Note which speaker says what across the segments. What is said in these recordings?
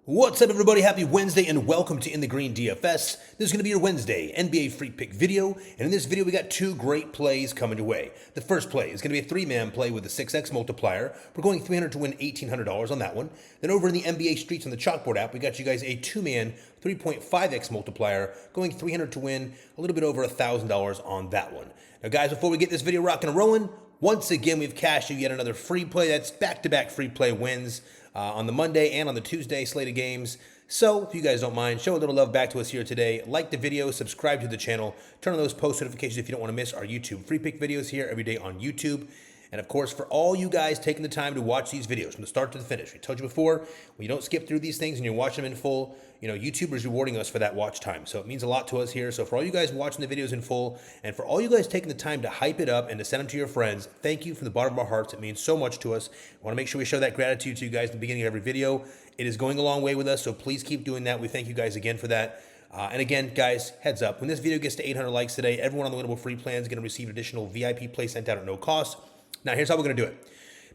Speaker 1: What's up, everybody? Happy Wednesday and welcome to In the Green DFS. This is going to be your Wednesday NBA free pick video, and in this video we got two great plays coming your way. The first play is going to be a three-man play with a 6x multiplier. We're going 300 to win $1,800 on that one. Then over in the NBA Streets on the Chalkboard app, we got you guys a two-man 3.5x multiplier, going 300 to win a little bit over $1,000 on that one. Now guys, before we get this video rocking and rolling, once again we've cashed you yet another free play. That's back-to-back free play wins on the Monday and on the Tuesday slate of games. So if you guys don't mind, show a little love back to us here today. Like the video, subscribe to the channel, turn on those post notifications if you don't want to miss our YouTube free pick videos here every day on YouTube. And of course, for all you guys taking the time to watch these videos from the start to the finish, we told you before, when you don't skip through these things and you're watching them in full, you know, YouTube is rewarding us for that watch time. So it means a lot to us here. So for all you guys watching the videos in full, and for all you guys taking the time to hype it up and to send them to your friends, thank you from the bottom of our hearts. It means so much to us. We want to make sure we show that gratitude to you guys at the beginning of every video. It is going a long way with us, so please keep doing that. We thank you guys again for that. And again, guys, heads up, when this video gets to 800 likes today, everyone on the Winnable Free Plan is going to receive additional VIP play sent out at no cost. Now, here's how we're going to do it.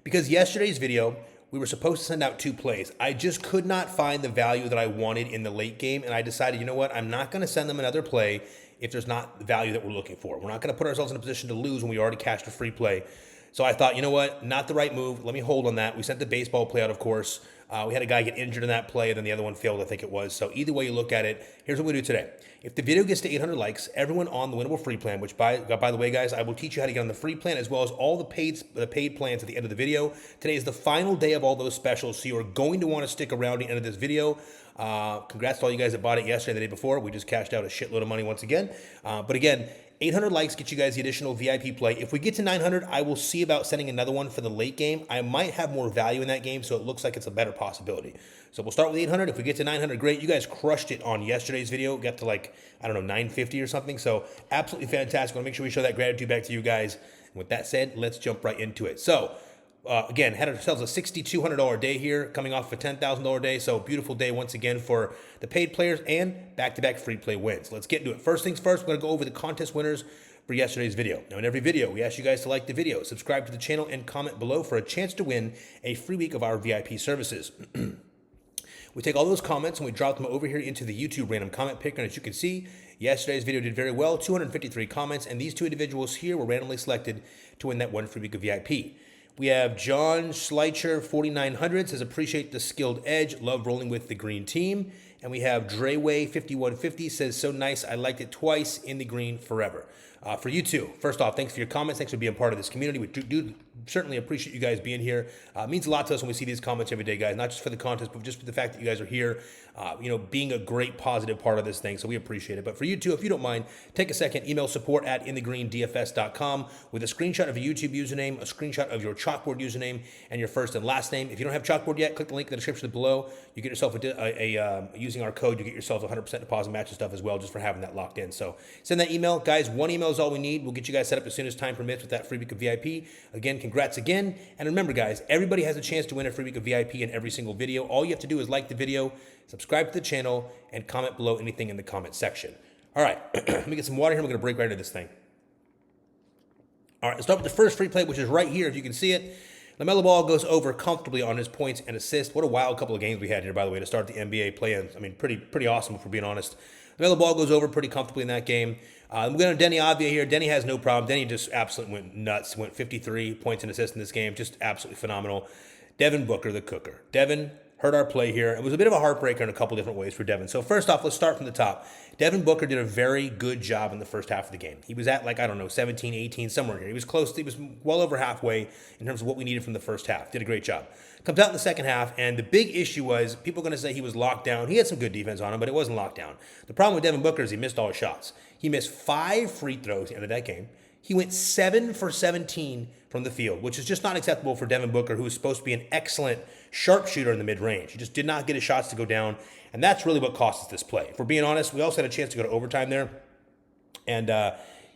Speaker 1: Because yesterday's video, we were supposed to send out two plays. I just could not find the value that I wanted in the late game, and I decided, you know what, I'm not going to send them another play if there's not the value that we're looking for. We're not going to put ourselves in a position to lose when we already cashed a free play. So I thought, you know what, not the right move. Let me hold on that. We sent the baseball play out, of course. We had a guy get injured in that play, and then the other one failed, I think it was. So either way you look at it, here's what we do today. If the video gets to 800 likes, everyone on the Winnable Free Plan, which by the way, guys, I will teach you how to get on the free plan as well as all the paid plans at the end of the video. Today is the final day of all those specials, so you are going to want to stick around the end of this video. Congrats to all you guys that bought it yesterday and the day before. We just cashed out a shitload of money once again. But again, 800 likes get you guys the additional VIP play. If we get to 900, I will see about sending another one for the late game. I might have more value in that game, so it looks like it's a better possibility. So we'll start with 800. If we get to 900, great. You guys crushed it on yesterday's video. Got to like, I don't know, 950 or something. So absolutely fantastic. I want to make sure we show that gratitude back to you guys. And with that said, let's jump right into it. So again, had ourselves a $6,200 day here, coming off a $10,000 day. So beautiful day once again for the paid players and back-to-back free play wins. Let's get into it. First things first, we're going to go over the contest winners for yesterday's video. Now, in every video, we ask you guys to like the video, subscribe to the channel, and comment below for a chance to win a free week of our VIP services. We take all those comments and we drop them over here into the YouTube random comment picker. And as you can see, yesterday's video did very well, 253 comments, and these two individuals here were randomly selected to win that one free week of VIP. We have John Schleicher, 4900, says, appreciate the skilled edge, love rolling with the green team. And we have Dreyway, 5150, says, so nice, I liked it twice, in the green forever. For you two, first off, thanks for your comments. Thanks for being part of this community. We do certainly appreciate you guys being here. It means a lot to us when we see these comments every day, guys, not just for the contest, but just for the fact that you guys are here, being a great positive part of this thing. So we appreciate it. But for you two, if you don't mind, take a second, email support at inthegreendfs.com with a screenshot of a YouTube username, a screenshot of your Chalkboard username, and your first and last name. If you don't have Chalkboard yet, click the link in the description below. You get yourself using our code, you get yourself 100% deposit match and stuff as well, just for having that locked in. So send that email, guys. One email is all we need. We'll get you guys set up as soon as time permits with that free week of VIP. Again, congrats again. And remember, guys, everybody has a chance to win a free week of VIP in every single video. All you have to do is like the video, subscribe to the channel, and comment below anything in the comment section. All right, let me get some water here. We're going to break right into this thing. All right, let's start with the first free play, which is right here, if you can see it. LaMelo Ball goes over comfortably on his points and assists. What a wild couple of games we had here, by the way, to start the NBA play-ins. I mean, pretty awesome, if we're being honest. LaMelo Ball goes over pretty comfortably in that game. I'm going to Denny Avdia here. Denny has no problem. Denny just absolutely went nuts. Went 53 points and assists in this game. Just absolutely phenomenal. Devin Booker, the cooker. Devin heard our play here. It was a bit of a heartbreaker in a couple different ways for Devin. So first off, let's start from the top. Devin Booker did a very good job in the first half of the game. He was at 17, 18, somewhere here. He was close. He was well over halfway in terms of what we needed from the first half. Did a great job. Comes out in the second half, and the big issue was people are going to say he was locked down. He had some good defense on him, but it wasn't locked down. The problem with Devin Booker is he missed all his shots. He missed 5 free throws at the end of that game. He went 7 for 17 from the field, which is just not acceptable for Devin Booker, who is supposed to be an excellent sharpshooter in the mid-range. He just did not get his shots to go down, and that's really what cost us this play. If we're being honest, we also had a chance to go to overtime there, and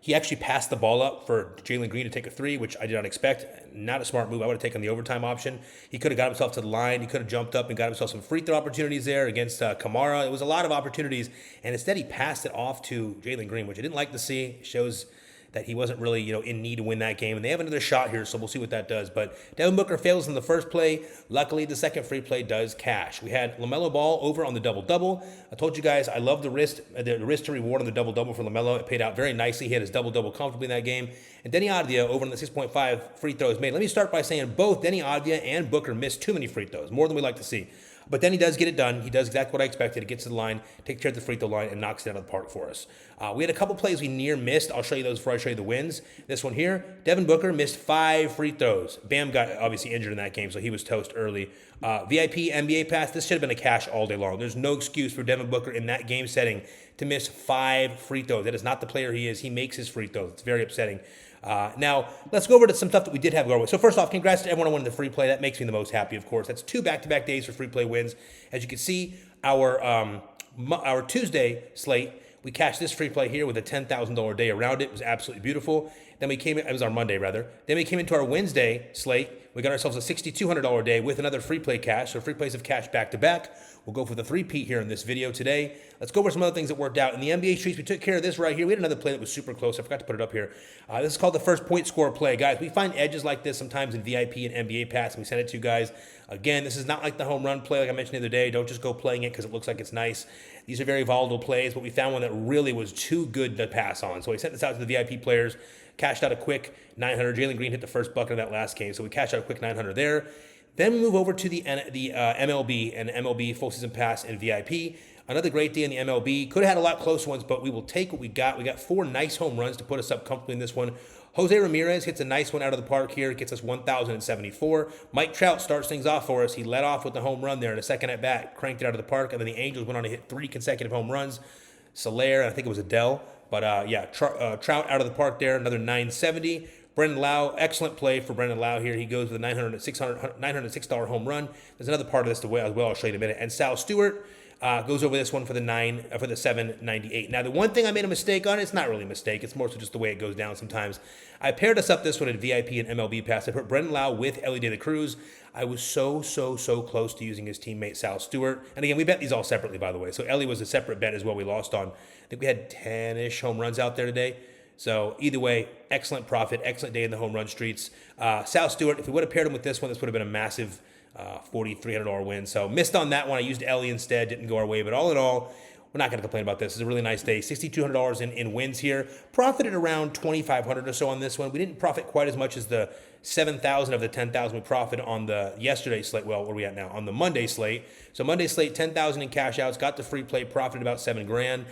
Speaker 1: he actually passed the ball up for Jalen Green to take a three, which I did not expect. Not a smart move. I would have taken the overtime option. He could have got himself to the line. He could have jumped up and got himself some free throw opportunities there against Kamara. It was a lot of opportunities, and instead he passed it off to Jalen Green, which I didn't like to see. It shows that he wasn't really, in need to win that game. And they have another shot here, so we'll see what that does. But Devin Booker fails in the first play. Luckily, the second free play does cash. We had LaMelo Ball over on the double-double. I told you guys I love the risk to reward on the double-double for LaMelo. It paid out very nicely. He had his double-double comfortably in that game. And Denny Avdija over on the 6.5 free throws made. Let me start by saying both Denny Avdija and Booker missed too many free throws, more than we like to see. But then he does get it done. He does exactly what I expected. He gets to the line, takes care of the free throw line, and knocks it out of the park for us. We had a couple plays we near missed. I'll show you those before I show you the wins. This one here, Devin Booker missed 5 free throws. Bam got obviously injured in that game, so he was toast early. VIP NBA pass, this should have been a cash all day long. There's no excuse for Devin Booker in that game setting to miss 5 free throws. That is not the player he is. He makes his free throws. It's very upsetting. Now, let's go over to some stuff that we did have go our way. So first off, congrats to everyone who won the free play. That makes me the most happy, of course. That's 2 back-to-back days for free play wins. As you can see, our Tuesday slate, we cashed this free play here with a $10,000 day around it. It was absolutely beautiful. Then it was our Monday, rather. Then we came into our Wednesday slate. We got ourselves a $6,200 day with another free play cash. So free plays have cashed back-to-back. We'll go for the three-peat here in this video today. Let's go over some other things that worked out. In the NBA streets, we took care of this right here. We had another play that was super close. I forgot to put it up here. This is called the first point score play. Guys, we find edges like this sometimes in VIP and NBA pass, and we send it to you guys. Again, this is not like the home run play like I mentioned the other day. Don't just go playing it because it looks like it's nice. These are very volatile plays, but we found one that really was too good to pass on. So we sent this out to the VIP players, cashed out a quick 900. Jalen Green hit the first bucket of that last game, so we cashed out a quick 900 there. Then we move over to the MLB and MLB full season pass and VIP. Another great day in the MLB. Could have had a lot close ones, but we will take what we got. We got 4 nice home runs to put us up comfortably in this one. Jose Ramirez hits a nice one out of the park here. It gets us 1,074. Mike Trout starts things off for us. He led off with the home run there in the second at bat, cranked it out of the park, and then the Angels went on to hit 3 consecutive home runs. Soler, I think it was Adele. But Trout out of the park there, another 970. Brandon Lau, excellent play for Brandon Lau here. He goes with a $906 home run. There's another part of this as well. I'll show you in a minute. And Sal Stewart goes over this one for the 798. Now, the one thing I made a mistake on, it's not really a mistake. It's more so just the way it goes down sometimes. I paired us up this one at VIP and MLB pass. I put Brandon Lau with Ellie De La Cruz. I was so close to using his teammate Sal Stewart. And again, we bet these all separately, by the way. So Ellie was a separate bet as well we lost on. I think we had 10-ish home runs out there today. So either way, excellent profit, excellent day in the home run streets. Sal Stewart, if we would have paired him with this one, this would have been a massive $4,300 win. So missed on that one. I used Ellie instead, didn't go our way. But all in all, we're not going to complain about this. It's a really nice day. $6,200 in wins here. Profited around $2,500 or so on this one. We didn't profit quite as much as the $7,000 of the $10,000 we profited on the yesterday slate. Well, where are we at now? On the Monday slate. So Monday slate, $10,000 in cash outs. Got the free play, profited about $7,000.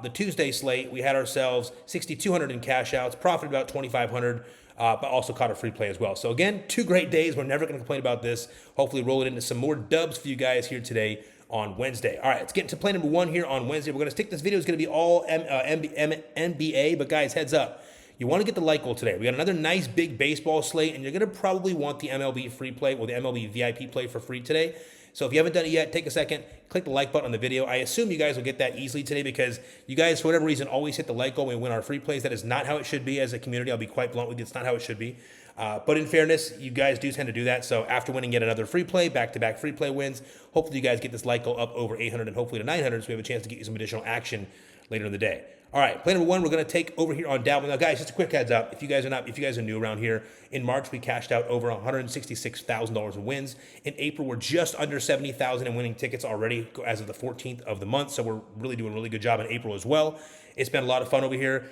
Speaker 1: The Tuesday slate, we had ourselves $6,200 in cash outs, profited about $2,500, but also caught a free play as well. So again, 2 great days. We're never going to complain about this. Hopefully roll it into some more dubs for you guys here today on Wednesday. All right, let's get into play number 1 here on Wednesday. We're going to stick this video. It's going to be all NBA, but guys, heads up. You want to get the like goal today. We got another nice big baseball slate, and you're going to probably want the MLB free play or the MLB VIP play for free today. So if you haven't done it yet, take a second, click the like button on the video. I assume you guys will get that easily today because you guys, for whatever reason, always hit the like goal when we win our free plays. That is not how it should be as a community. I'll be quite blunt with you. It's not how it should be. But in fairness, you guys do tend to do that. So after winning yet another free play, back-to-back free play wins, hopefully you guys get this like goal up over 800 and hopefully to 900 so we have a chance to get you some additional action later in the day. All right, play number 1, we're going to take over here on Dabble. Now, guys, just a quick heads up. If you guys are new around here, in March, we cashed out over $166,000 in wins. In April, we're just under $70,000 in winning tickets already as of the 14th of the month. So we're really doing a really good job in April as well. It's been a lot of fun over here.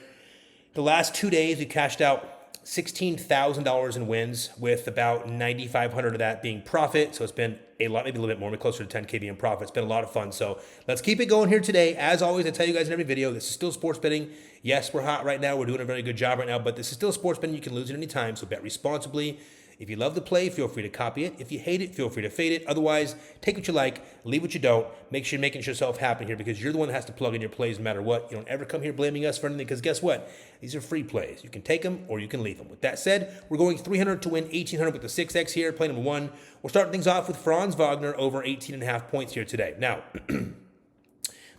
Speaker 1: The last 2 days, we cashed out $16,000 in wins with about $9,500 of that being profit. So it's been a lot, maybe a little bit more, maybe closer to $10K being profit. It's been a lot of fun. So let's keep it going here today. As always, I tell you guys in every video, this is still sports betting. Yes, we're hot right now. We're doing a very good job right now, but this is still sports betting. You can lose at any time, so bet responsibly. If you love the play, feel free to copy it. If you hate it, feel free to fade it. Otherwise, take what you like, leave what you don't. Make sure you're making yourself happy here because you're the one that has to plug in your plays no matter what. You don't ever come here blaming us for anything because guess what? These are free plays. You can take them or you can leave them. With that said, we're going 300 to win 1,800 with the 6X here. Play number 1. We're starting things off with Franz Wagner over 18.5 points here today. Now,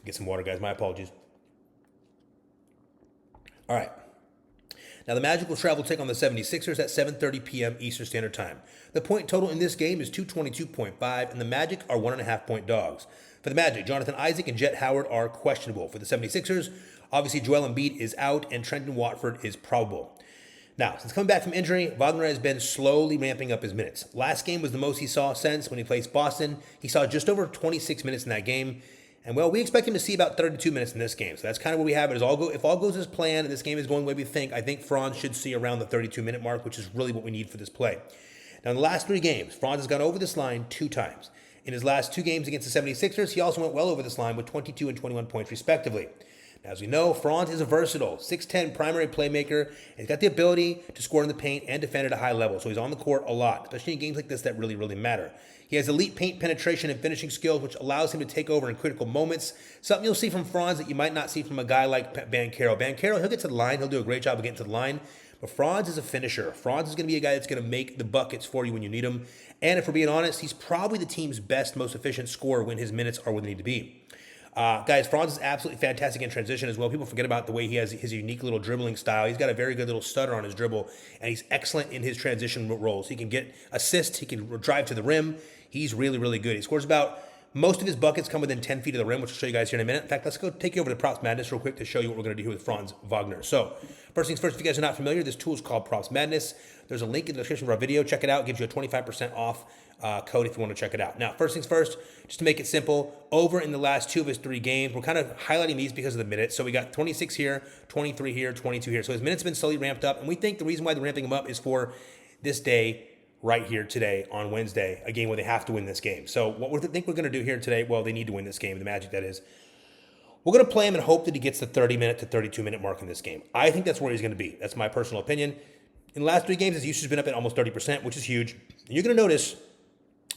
Speaker 1: get some water, guys. My apologies. All right. Now, the Magic will travel take on the 76ers at 7:30 p.m. Eastern Standard Time. The point total in this game is 222.5, and the Magic are 1.5-point dogs. For the Magic, Jonathan Isaac and Jet Howard are questionable. For the 76ers, obviously Joel Embiid is out and Trenton Watford is probable. Now, since coming back from injury, Wagner has been slowly ramping up his minutes. Last game was the most he saw since when he faced Boston. He saw just over 26 minutes in that game. And, well, we expect him to see about 32 minutes in this game. So that's kind of what we have. If all goes as planned and this game is going the way we think, I think Franz should see around the 32-minute mark, which is really what we need for this play. Now, in the last 3 games, Franz has gone over this line 2 times. In his last 2 games against the 76ers, he also went well over this line with 22 and 21 points, respectively. Now, as we know, Franz is a versatile 6'10 primary playmaker, and he's got the ability to score in the paint and defend at a high level, so he's on the court a lot, especially in games like this that really, really matter. He has elite paint penetration and finishing skills, which allows him to take over in critical moments, something you'll see from Franz that you might not see from a guy like Banchero. Banchero, he'll get to the line, he'll do a great job of getting to the line, but Franz is a finisher. Franz is going to be a guy that's going to make the buckets for you when you need them, and if we're being honest, he's probably the team's best, most efficient scorer when his minutes are where they need to be. Guys, Franz is absolutely fantastic in transition as well. People forget about the way he has his unique little dribbling style. He's got a very good little stutter on his dribble, and he's excellent in his transition roles. He can get assists. He can drive to the rim. He's really, really good. He scores about most of his buckets come within 10 feet of the rim, which I'll show you guys here in a minute. In fact, let's go take you over to Props Madness real quick to show you what we're going to do here with Franz Wagner. So, first things first, if you guys are not familiar, this tool is called Props Madness. There's a link in the description of our video. Check it out. It gives you a 25% off code if you want to check it out. Now, first things first, just to make it simple, over in the last 2 of his 3 games, we're kind of highlighting these because of the minutes. So we got 26 here, 23 here, 22 here. So his minutes have been slowly ramped up, and we think the reason why they're ramping them up is for this day right here today on Wednesday, a game where they have to win this game. So what we think we're going to do here today, well, they need to win this game, the Magic that is. We're going to play him and hope that he gets the 30-minute to 32-minute mark in this game. I think that's where he's going to be. That's my personal opinion. In the last 3 games, his usage has been up at almost 30%, which is huge. And you're going to notice,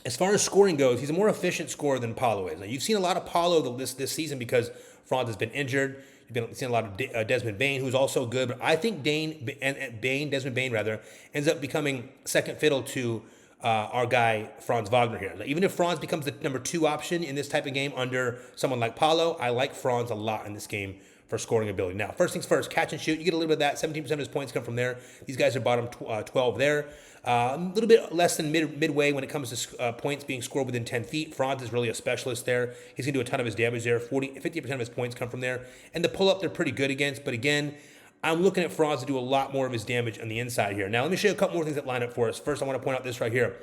Speaker 1: as far as scoring goes, he's a more efficient scorer than Paolo is. Now, you've seen a lot of Paolo this season because Franz has been injured. You've seen a lot of Desmond Bane, who's also good. But I think Desmond Bane, ends up becoming second fiddle to our guy, Franz Wagner here. Now, even if Franz becomes the number 2 option in this type of game under someone like Paolo, I like Franz a lot in this game for scoring ability. Now, first things first, catch and shoot. You get a little bit of that. 17% of his points come from there. These guys are bottom 12 there. A little bit less than midway when it comes to points being scored within 10 feet. Franz is really a specialist there. He's going to do a ton of his damage there. 50% of his points come from there. And the pull-up, they're pretty good against. But again, I'm looking at Franz to do a lot more of his damage on the inside here. Now, let me show you a couple more things that line up for us. First, I want to point out this right here.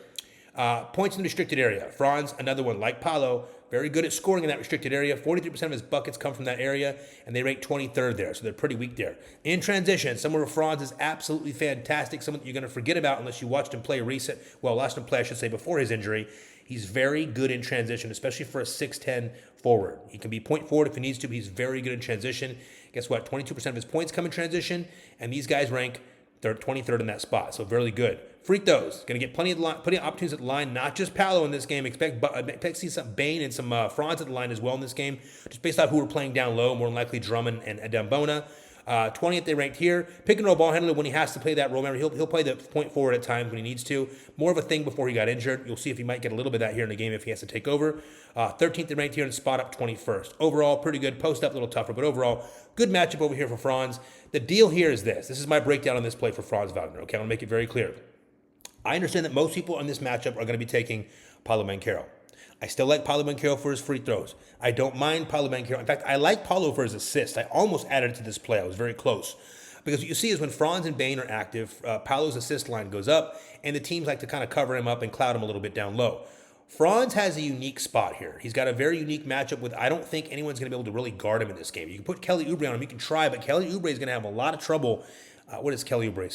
Speaker 1: Points in the restricted area. Franz, another one like Paolo, very good at scoring in that restricted area. 43% of his buckets come from that area, and they rank 23rd there, so they're pretty weak there. In transition, somewhere where Franz is absolutely fantastic, someone that you're going to forget about unless you watched him play watched him play, I should say, before his injury. He's very good in transition, especially for a 6'10 forward. He can be point forward if he needs to, but he's very good in transition. Guess what? 22% of his points come in transition, and these guys rank 23rd in that spot, so very good. Freak those. Going to get plenty of opportunities at the line, not just Paolo in this game. Expect to see some Bane and some Franz at the line as well in this game, just based off who we're playing down low, more than likely Drummond and Dembona. 20th they ranked here. Pick and roll ball handler when he has to play that role. Remember, he'll play the point forward at times when he needs to. More of a thing before he got injured. You'll see if he might get a little bit of that here in the game if he has to take over. 13th they ranked here and spot up 21st. Overall, pretty good. Post up a little tougher, but overall, good matchup over here for Franz. The deal here is this. This is my breakdown on this play for Franz Wagner. Okay, I'm going to make it very clear. I understand that most people on this matchup are going to be taking Paolo Banchero. I still like Paolo Banchero for his free throws. I don't mind Paolo Banchero. In fact, I like Paolo for his assists. I almost added it to this play. I was very close. Because what you see is when Franz and Bane are active, Paolo's assist line goes up, and the teams like to kind of cover him up and cloud him a little bit down low. Franz has a unique spot here. He's got a very unique matchup with, I don't think anyone's going to be able to really guard him in this game. You can put Kelly Oubre on him. You can try, but Kelly Oubre is going to have a lot of trouble. What is Kelly Oubre?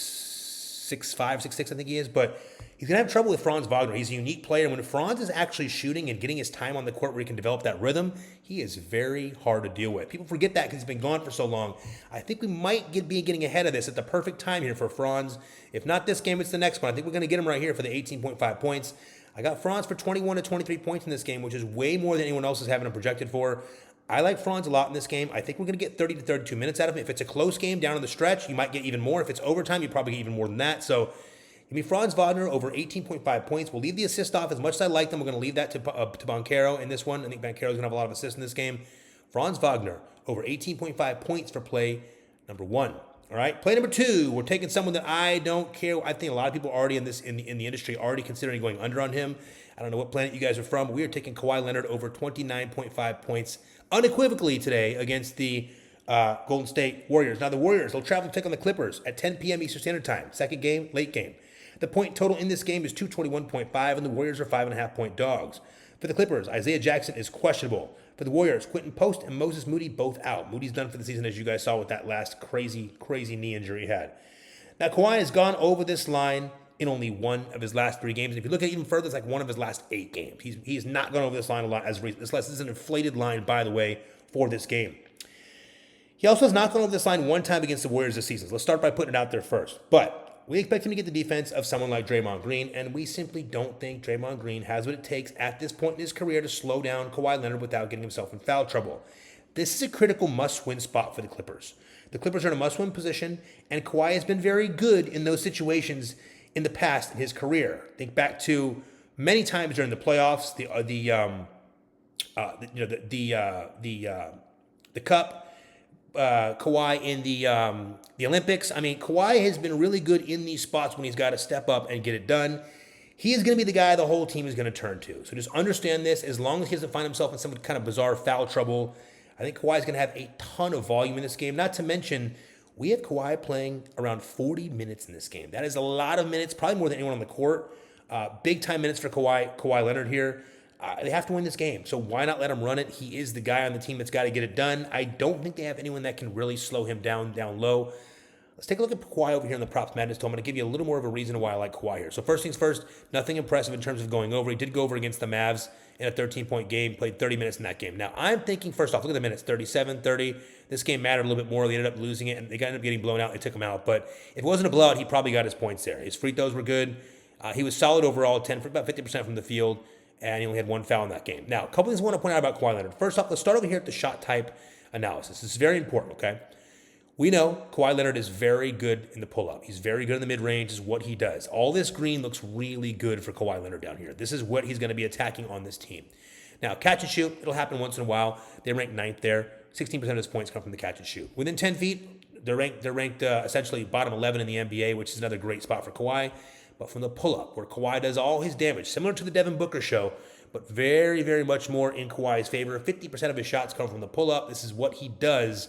Speaker 1: 6'5", 6'6", I think he is. But he's going to have trouble with Franz Wagner. He's a unique player. When Franz is actually shooting and getting his time on the court where he can develop that rhythm, he is very hard to deal with. People forget that because he's been gone for so long. I think we might be getting ahead of this at the perfect time here for Franz. If not this game, it's the next one. I think we're going to get him right here for the 18.5 points. I got Franz for 21 to 23 points in this game, which is way more than anyone else is having him projected for. I like Franz a lot in this game. I think we're going to get 30 to 32 minutes out of him. If it's a close game down in the stretch, you might get even more. If it's overtime, you probably get even more than that. So, give me Franz Wagner over 18.5 points. We'll leave the assist off. As much as I like them, we're going to leave that to Banchero in this one. I think Banchero's going to have a lot of assists in this game. Franz Wagner over 18.5 points for play number 1. All right, play number 2. We're taking someone that I don't care. I think a lot of people already in the industry already considering going under on him. I don't know what planet you guys are from, but we are taking Kawhi Leonard over 29.5 points unequivocally today against the Golden State Warriors. Now, the Warriors, they'll travel to take on the Clippers at 10 p.m. Eastern Standard Time. Second game, late game. The point total in this game is 221.5, and the Warriors are 5.5-point dogs. For the Clippers, Isaiah Jackson is questionable. For the Warriors, Quentin Post and Moses Moody both out. Moody's done for the season, as you guys saw with that last crazy knee injury he had. Now, Kawhi has gone over this line in only one of his last 3 games. And if you look at it even further, it's like one of his last 8 games. He's not gone over this line a lot as of recent. This is an inflated line, by the way, for this game. He also has not gone over this line one time against the Warriors this season. So let's start by putting it out there first. But we expect him to get the defense of someone like Draymond Green, and we simply don't think Draymond Green has what it takes at this point in his career to slow down Kawhi Leonard without getting himself in foul trouble. This is a critical must-win spot for the Clippers. The Clippers are in a must-win position, and Kawhi has been very good in those situations in the past in his career. Think back to many times during the playoffs, the Cup. Kawhi in the Olympics. I mean, Kawhi has been really good in these spots when he's got to step up and get it done. He is going to be the guy the whole team is going to turn to. So just understand this. As long as he doesn't find himself in some kind of bizarre foul trouble, I think Kawhi is going to have a ton of volume in this game. Not to mention, we have Kawhi playing around 40 minutes in this game. That is a lot of minutes, probably more than anyone on the court. Big time minutes for Kawhi Leonard here. They have to win this game, so why not let him run it? He is the guy on the team that's got to get it done. I don't think they have anyone that can really slow him down low. Let's take a look at Kawhi over here in the Props Madness. I'm going to give you a little more of a reason why I like Kawhi here. So first things first, nothing impressive in terms of going over. He did go over against the Mavs in a 13-point game, played 30 minutes in that game. Now, I'm thinking, first off, look at the minutes, 37, 30. This game mattered a little bit more. They ended up losing it, and they ended up getting blown out. They took him out. But if it wasn't a blowout, he probably got his points there. His free throws were good. He was solid overall, about 50% from the field. And he only had 1 foul in that game. Now, a couple things I want to point out about Kawhi Leonard. First off, let's start over here at the shot type analysis. This is very important, okay? We know Kawhi Leonard is very good in the pull-up. He's very good in the mid-range, is what he does. All this green looks really good for Kawhi Leonard down here. This is what he's going to be attacking on this team. Now, catch and shoot, it'll happen once in a while. They rank 9th there. 16% of his points come from the catch and shoot. Within 10 feet, they're ranked essentially bottom 11 in the NBA, which is another great spot for Kawhi. But from the pull-up, where Kawhi does all his damage, similar to the Devin Booker show, but very, very much more in Kawhi's favor. 50% of his shots come from the pull-up. This is what he does.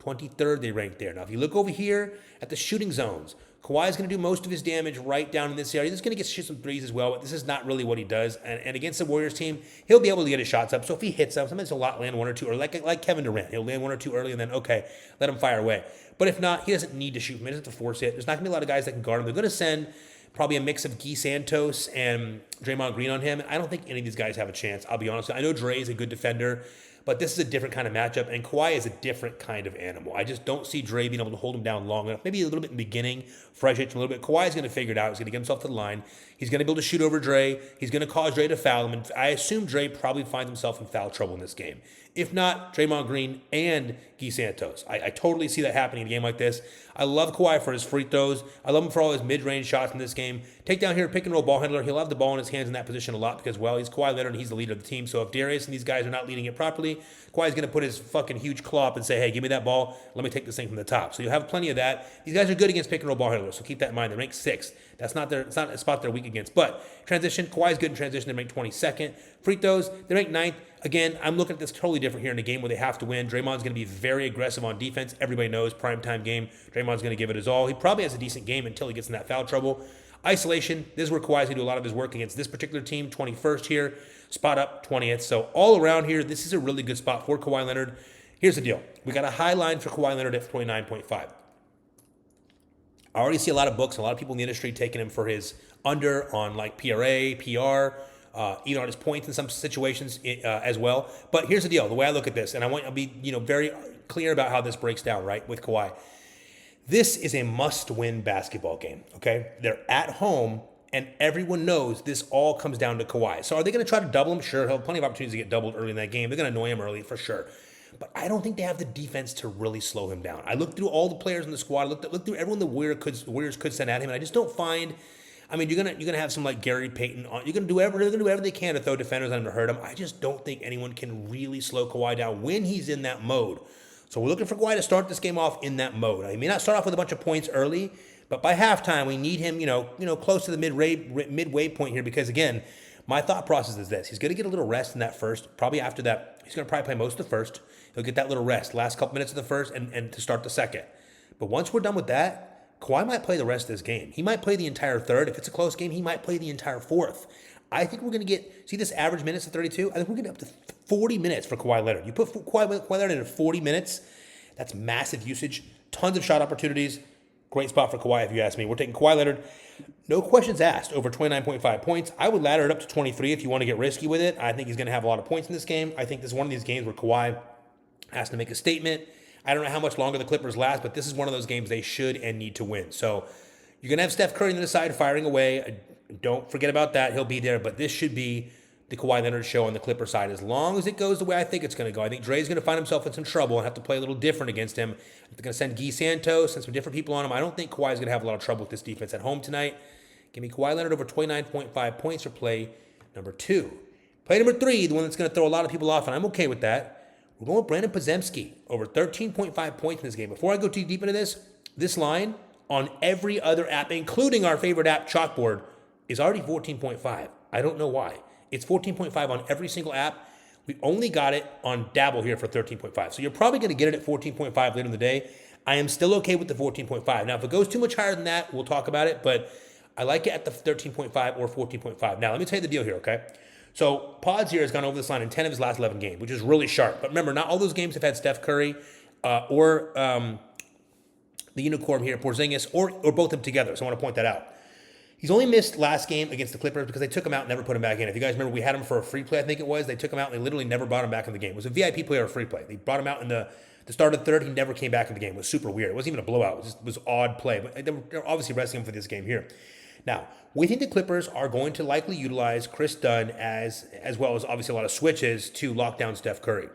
Speaker 1: 23rd, they rank there. Now, if you look over here at the shooting zones, Kawhi's going to do most of his damage right down in this area. He's going to get some threes as well, but this is not really what he does. And against the Warriors team, he'll be able to get his shots up. So if he hits them, sometimes he'll land 1 or 2, or like Kevin Durant. He'll land 1 or 2 early and then, okay, let him fire away. But if not, he doesn't need to shoot from it. He doesn't have to force it. There's not going to be a lot of guys that can guard him. They're going to send probably a mix of Guy Santos and Draymond Green on him. I don't think any of these guys have a chance, I'll be honest. I know Dre is a good defender, but this is a different kind of matchup, and Kawhi is a different kind of animal. I just don't see Dre being able to hold him down long enough. Maybe a little bit in the beginning, frustrate him a little bit. Kawhi's going to figure it out. He's going to get himself to the line. He's going to be able to shoot over Dre. He's going to cause Dre to foul him, and I assume Dre probably finds himself in foul trouble in this game. If not, Draymond Green and Guy Santos. I totally see that happening in a game like this. I love Kawhi for his free throws. I love him for all his mid-range shots in this game. Take down here, pick and roll ball handler. He'll have the ball in his hands in that position a lot because, well, he's Kawhi Leonard and he's the leader of the team. So if Darius and these guys are not leading it properly, Kawhi's going to put his fucking huge claw up and say, hey, give me that ball. Let me take this thing from the top. So you'll have plenty of that. These guys are good against pick and roll ball handlers, so keep that in mind. They're ranked 6th. It's not a spot they're weak against. But transition, Kawhi's good in transition. They're ranked 22nd. Free throws, they're ranked 9th. Again, I'm looking at this totally different here in a game where they have to win. Draymond's going to be very aggressive on defense. Everybody knows, primetime game. Draymond's going to give it his all. He probably has a decent game until he gets in that foul trouble. Isolation, this is where Kawhi's going to do a lot of his work against this particular team. 21st here, spot up 20th. So all around here, this is a really good spot for Kawhi Leonard. Here's the deal. We got a high line for Kawhi Leonard at 29.5. I already see a lot of books, a lot of people in the industry taking him for his under on like PRA, PR, even on his points in some situations as well. But here's the deal. The way I look at this, and I want to be very clear about how this breaks down, right, with Kawhi. This is a must-win basketball game, okay? They're at home, and everyone knows this all comes down to Kawhi. So are they going to try to double him? Sure, he'll have plenty of opportunities to get doubled early in that game. They're going to annoy him early for sure. But I don't think they have the defense to really slow him down. I looked through all the players in the squad. I looked through everyone the Warriors could send at him, and I just don't find. I mean, you're gonna have some like Gary Payton on. They're gonna do whatever they can to throw defenders on him to hurt him. I just don't think anyone can really slow Kawhi down when he's in that mode. So we're looking for Kawhi to start this game off in that mode. He may not start off with a bunch of points early, but by halftime we need him, close to the midway point here because again, My thought process is this. He's going to get a little rest in that first. Probably after that, he's going to probably play most of the first. He'll get that little rest, last couple minutes of the first and to start the second. But once we're done with that, Kawhi might play the rest of this game. He might play the entire third. If it's a close game, he might play the entire fourth. I think we're going to get, see this average minutes of 32? I think we're going to get up to 40 minutes for Kawhi Leonard. You put Kawhi Leonard in 40 minutes, that's massive usage, tons of shot opportunities. Great spot for Kawhi if you ask me. We're taking Kawhi Leonard, no questions asked, over 29.5 points. I would ladder it up to 23 if you want to get risky with it. I think he's going to have a lot of points in this game. I think this is one of these games where Kawhi has to make a statement. I don't know how much longer the Clippers last, but this is one of those games they should and need to win. So you're going to have Steph Curry on the side firing away. Don't forget about that. He'll be there, but this should be the Kawhi Leonard show on the Clipper side. As long as it goes the way I think it's going to go, I think Dre's going to find himself in some trouble and have to play a little different against him. They're going to send Guy Santos and some different people on him. I don't think Kawhi's going to have a lot of trouble with this defense at home tonight. Give me Kawhi Leonard over 29.5 points for play number 2. Play number 3, the one that's going to throw a lot of people off, and I'm okay with that. We're going with Brandin Podziemski over 13.5 points in this game. Before I go too deep into this line on every other app, including our favorite app, Chalkboard, is already 14.5. I don't know why. It's 14.5 on every single app. We only got it on Dabble here for 13.5. So you're probably going to get it at 14.5 later in the day. I am still okay with the 14.5. Now, if it goes too much higher than that, we'll talk about it. But I like it at the 13.5 or 14.5. Now, let me tell you the deal here, okay? So Pods here has gone over this line in 10 of his last 11 games, which is really sharp. But remember, not all those games have had Steph Curry or the unicorn here, Porzingis, or both of them together. So I want to point that out. He's only missed last game against the Clippers because they took him out and never put him back in. If you guys remember, we had him for a free play, I think it was. They took him out and they literally never brought him back in the game. It was a VIP player or a free play. They brought him out in the start of the third. He never came back in the game. It was super weird. It wasn't even a blowout. It was odd play. But they're obviously resting him for this game here. Now, we think the Clippers are going to likely utilize Chris Dunn as well as obviously a lot of switches to lock down Steph Curry.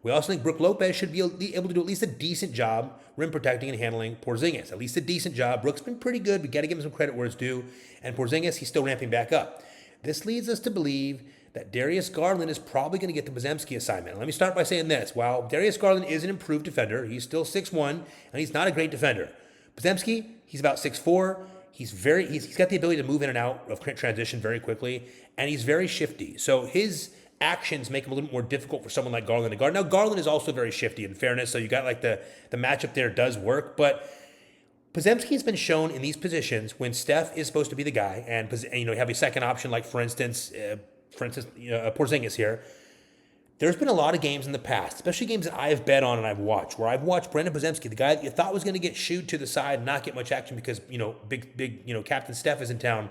Speaker 1: We also think Brook Lopez should be able to do at least a decent job rim protecting and handling Porzingis. At least a decent job. Brook's been pretty good. We got to give him some credit where it's due. And Porzingis, he's still ramping back up. This leads us to believe that Darius Garland is probably going to get the Podziemski assignment. Let me start by saying this. While Darius Garland is an improved defender, he's still 6'1", and he's not a great defender. Podziemski, he's about 6'4". He's got the ability to move in and out of transition very quickly, and he's very shifty. So his actions make him a little more difficult for someone like Garland to guard. Now, Garland is also very shifty, in fairness, so you got like the matchup there does work, but Podziemski has been shown in these positions when Steph is supposed to be the guy, and you have a second option like, for instance, Porzingis here. There's been a lot of games in the past, especially games that I have bet on and I've watched, where I've watched Brandin Podziemski, the guy that you thought was going to get shooed to the side and not get much action because, big Captain Steph is in town.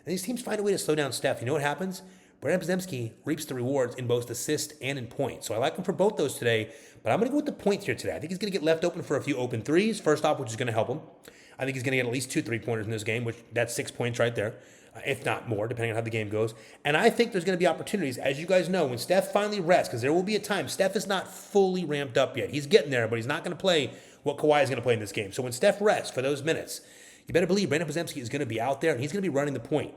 Speaker 1: And these teams find a way to slow down Steph. You know what happens? Brandin Podziemski reaps the rewards in both assists and in points. So I like him for both those today, but I'm going to go with the points here today. I think he's going to get left open for a few open threes, first off, which is going to help him. I think he's going to get at least 2 3-pointers in this game, which that's 6 points right there, if not more, depending on how the game goes. And I think there's going to be opportunities, as you guys know, when Steph finally rests, because there will be a time. Steph is not fully ramped up yet. He's getting there, but he's not going to play what Kawhi is going to play in this game. So when Steph rests for those minutes, you better believe Brandin Podziemski is going to be out there, and he's going to be running the point.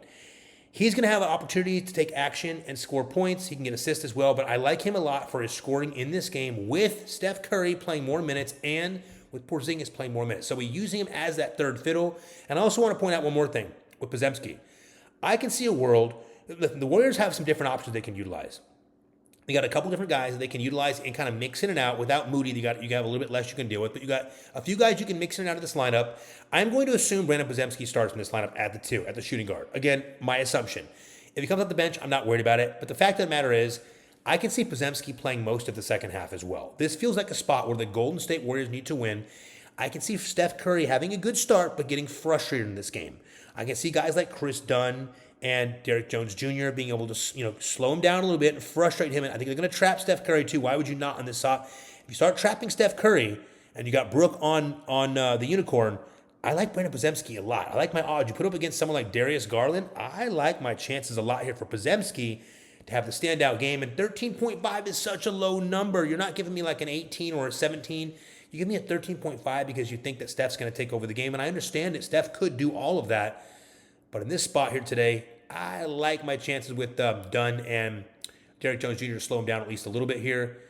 Speaker 1: He's going to have an opportunity to take action and score points. He can get assists as well, but I like him a lot for his scoring in this game with Steph Curry playing more minutes and with Porzingis playing more minutes. So we're using him as that third fiddle. And I also want to point out one more thing with Podziemski. I can see a world, the Warriors have some different options they can utilize. They got a couple different guys that they can utilize and kind of mix in and out. Without Moody, you have a little bit less you can deal with, but you got a few guys you can mix in and out of this lineup. I'm going to assume Brandin Podziemski starts in this lineup at the 2, at the shooting guard. Again, my assumption. If he comes off the bench, I'm not worried about it. But the fact of the matter is, I can see Podziemski playing most of the second half as well. This feels like a spot where the Golden State Warriors need to win. I can see Steph Curry having a good start, but getting frustrated in this game. I can see guys like Chris Dunn and Derrick Jones Jr. being able to, slow him down a little bit and frustrate him. And I think they're going to trap Steph Curry too. Why would you not on this shot? If you start trapping Steph Curry and you got Brook on the unicorn, I like Brandin Podziemski a lot. I like my odds. You put up against someone like Darius Garland, I like my chances a lot here for Podziemski to have the standout game. And 13.5 is such a low number. You're not giving me like an 18 or a 17. You give me a 13.5 because you think that Steph's going to take over the game. And I understand that Steph could do all of that. But in this spot here today, I like my chances with Dunn and Derrick Jones Jr. to slow him down at least a little bit here.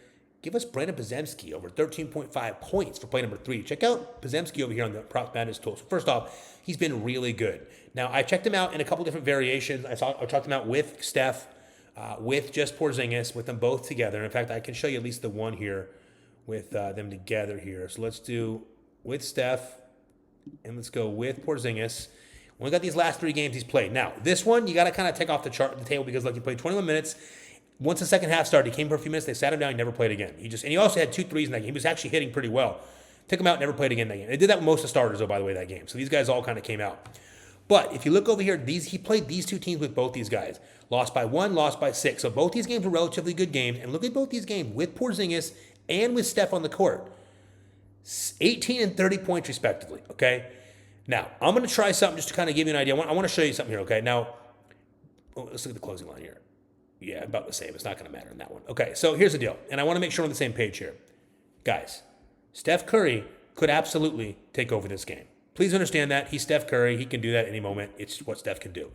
Speaker 1: Give us Brandin Podziemski over 13.5 points for play number 3. Check out Podziemski over here on the Prop Madness tools. First off, he's been really good. Now, I checked him out in a couple different variations. I checked him out with Steph, with just Porzingis, with them both together. In fact, I can show you at least the one here with them together here. So let's do with Steph, and let's go with Porzingis. Only got these last 3 games he's played. Now, this one, you got to kind of take off the table because, look, he played 21 minutes. Once the second half started, he came for a few minutes. They sat him down. He never played again. And he also had 2 threes in that game. He was actually hitting pretty well. Took him out, never played again that game. They did that with most of the starters, though, by the way, that game. So these guys all kind of came out. But if you look over here, he played these 2 teams with both these guys. Lost by 1, lost by 6. So both these games were relatively good games. And look at both these games with Porzingis and with Steph on the court. 18 and 30 points, respectively, okay? Now, I'm going to try something just to kind of give you an idea. I want to show you something here, okay? Now, let's look at the closing line here. Yeah, about the same. It's not going to matter in that one. Okay, so here's the deal. And I want to make sure we're on the same page here. Guys, Steph Curry could absolutely take over this game. Please understand that. He's Steph Curry. He can do that at any moment. It's what Steph can do.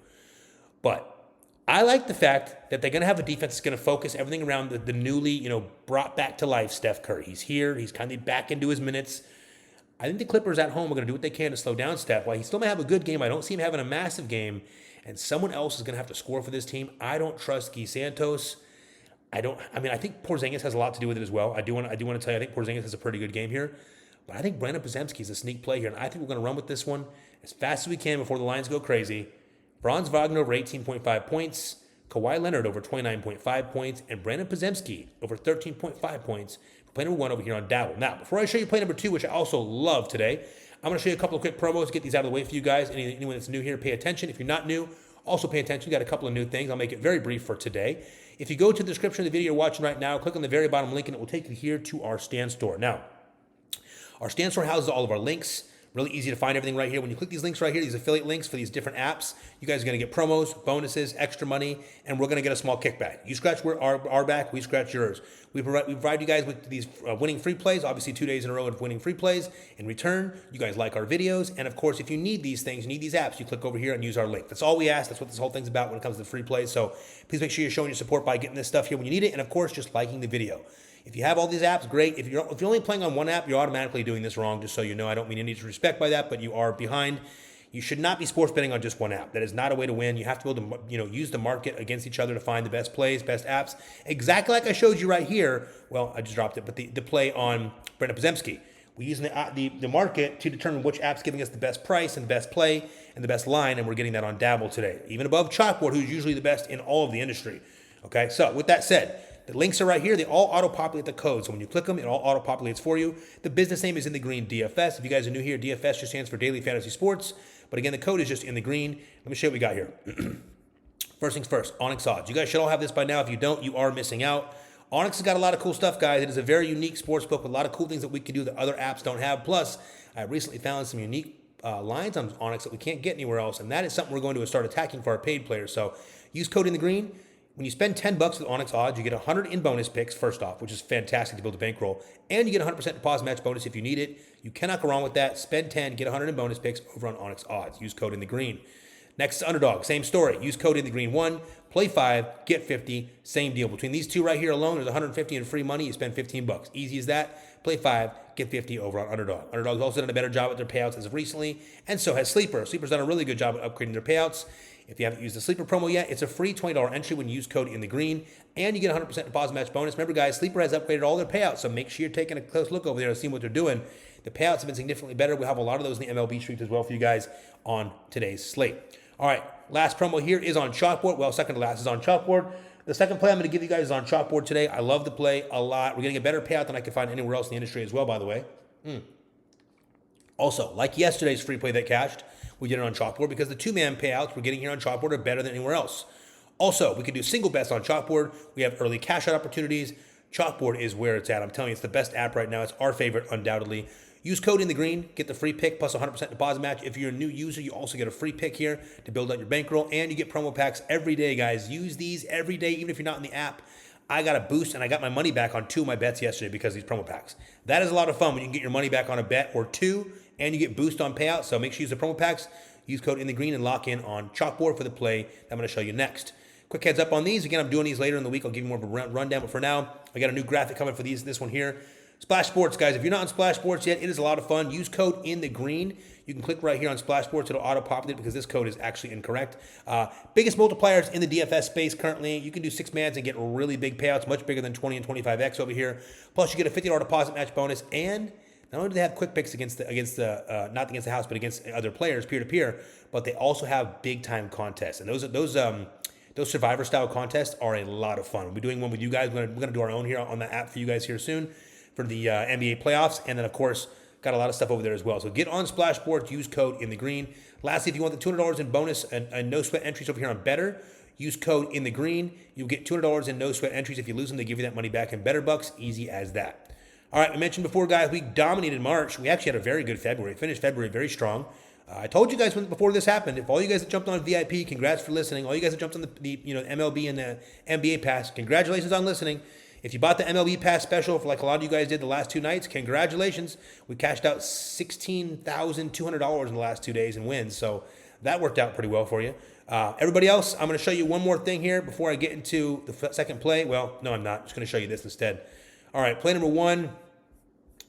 Speaker 1: But I like the fact that they're going to have a defense that's going to focus everything around the newly, brought back to life Steph Curry. He's here. He's kind of back into his minutes. I think the Clippers at home are going to do what they can to slow down Steph. While he still may have a good game, I don't see him having a massive game. And someone else is going to have to score for this team. I don't trust Guy Santos. I think Porzingis has a lot to do with it as well. I do want to tell you, I think Porzingis has a pretty good game here. But I think Brandin Podziemski is a sneak play here. And I think we're going to run with this one as fast as we can before the lines go crazy. Franz Wagner over 18.5 points. Kawhi Leonard over 29.5 points. And Brandin Podziemski over 13.5 points for play number 1 over here on Dabble. Now, before I show you play number 2, which I also love today, I'm going to show you a couple of quick promos to get these out of the way for you guys. Anyone that's new here, pay attention. If you're not new, also pay attention. We got a couple of new things. I'll make it very brief for today. If you go to the description of the video you're watching right now, click on the very bottom link and it will take you here to our Stan Store. Now, our Stan Store houses all of our links. Really easy to find everything right here. When you click these links right here, these affiliate links for these different apps, you guys are going to get promos, bonuses, extra money, and we're going to get a small kickback. You scratch our back, we scratch yours. We provide you guys with these winning free plays, obviously 2 days in a row of winning free plays. In return, you guys like our videos. And of course, if you need these things, you need these apps, you click over here and use our link. That's all we ask. That's what this whole thing's about when it comes to free plays. So please make sure you're showing your support by getting this stuff here when you need it. And of course, just liking the video. If you have all these apps, great. If you're only playing on one app, you're automatically doing this wrong, just so you know. I don't mean any disrespect by that, but you are behind. You should not be sports betting on just one app. That is not a way to win. You have to be able to, use the market against each other to find the best plays, best apps. Exactly like I showed you right here. Well, I just dropped it, but the play on Brandin Podziemski. We're using the market to determine which app's giving us the best price and the best play and the best line, and we're getting that on Dabble today, even above Chalkboard, who's usually the best in all of the industry. Okay, so with that said, the links are right here. They all auto-populate the code. So when you click them, it all auto-populates for you. The business name is in the green, DFS. If you guys are new here, DFS just stands for Daily Fantasy Sports. But again, the code is just in the green. Let me show you what we got here. First things first, Onyx odds. You guys should all have this by now. If you don't, you are missing out. Onyx has got a lot of cool stuff, guys. It is a very unique sports book with a lot of cool things that we can do that other apps don't have. Plus, I recently found some unique lines on Onyx that we can't get anywhere else. And that is something we're going to start attacking for our paid players. So use code in the green. When you spend $10 with Onyx odds, you get 100 in bonus picks, first off, which is fantastic to build a bankroll. And you get 100% deposit match bonus if you need it. You cannot go wrong with that. Spend 10, get 100 in bonus picks over on Onyx odds. Use code in the green. Next is Underdog. Same story. Use code in the green 1. Play 5, get 50. Same deal. Between these two right here alone, there's 150 in free money. You spend $15. Easy as that. Play 5, get 50 over on Underdog. Underdog's also done a better job with their payouts as of recently. And so has Sleeper. Sleeper's done a really good job at upgrading their payouts. If you haven't used the Sleeper promo yet, it's a free $20 entry when you use code in the green, and you get 100% deposit match bonus. Remember, guys, Sleeper has upgraded all their payouts, so make sure you're taking a close look over there and seeing what they're doing. The payouts have been significantly better. We'll have a lot of those in the MLB streaks as well for you guys on today's slate. All right, last promo here is on Chalkboard. Well, second to last is on Chalkboard. The second play I'm going to give you guys is on Chalkboard today. I love the play a lot. We're getting a better payout than I can find anywhere else in the industry as well, by the way. Also, like yesterday's free play that cashed, we did it on Chalkboard because the two-man payouts we're getting here on Chalkboard are better than anywhere else. Also, we can do single bets on Chalkboard. We have early cash out opportunities. Chalkboard is where it's at. I'm telling you, it's the best app right now. It's our favorite, undoubtedly. Use code in the green, get the free pick plus 100% deposit match. If you're a new user, you also get a free pick here to build out your bankroll, and you get promo packs every day, guys. Use these every day, even if you're not in the app. I got a boost, and I got my money back on 2 of my bets yesterday because of these promo packs. That is a lot of fun when you can get your money back on a bet or 2, and you get boost on payouts. So make sure you use the promo packs. Use code in the green and lock in on Chalkboard for the play that I'm going to show you next. Quick heads up on these. Again, I'm doing these later in the week. I'll give you more of a rundown, but for now, I got a new graphic coming for this one here. Splash Sports, guys. If you're not on Splash Sports yet, it is a lot of fun. Use code in the green. You can click right here on Splash Sports. It'll auto-populate because this code is actually incorrect. Biggest multipliers in the DFS space currently. You can do 6-mans and get really big payouts, much bigger than 20 and 25x over here. Plus, you get a $50 deposit match bonus, and not only do they have quick picks against the not against the house, but against other players, peer-to-peer, but they also have big-time contests. And those Survivor-style contests are a lot of fun. We'll be doing one with you guys. We're going to do our own here on the app for you guys here soon for the NBA playoffs. And then, of course, got a lot of stuff over there as well. So get on Splash Sports. Use code in the green. Lastly, if you want the $200 in bonus and no sweat entries over here on Better, use code in the green. You'll get $200 in no sweat entries. If you lose them, they give you that money back in Better Bucks. Easy as that. All right, I mentioned before, guys, we dominated March. We actually had a very good February. Finished February very strong. I told you guys before this happened, if all you guys that jumped on VIP, congrats for listening. All you guys that jumped on the MLB and the NBA pass, congratulations on listening. If you bought the MLB pass special, for like a lot of you guys did the last 2 nights, congratulations. We cashed out $16,200 in the last 2 days in wins, so that worked out pretty well for you. Everybody else, I'm going to show you one more thing here before I get into the second play. Well, no, I'm not. I'm just going to show you this instead. All right, play number 1.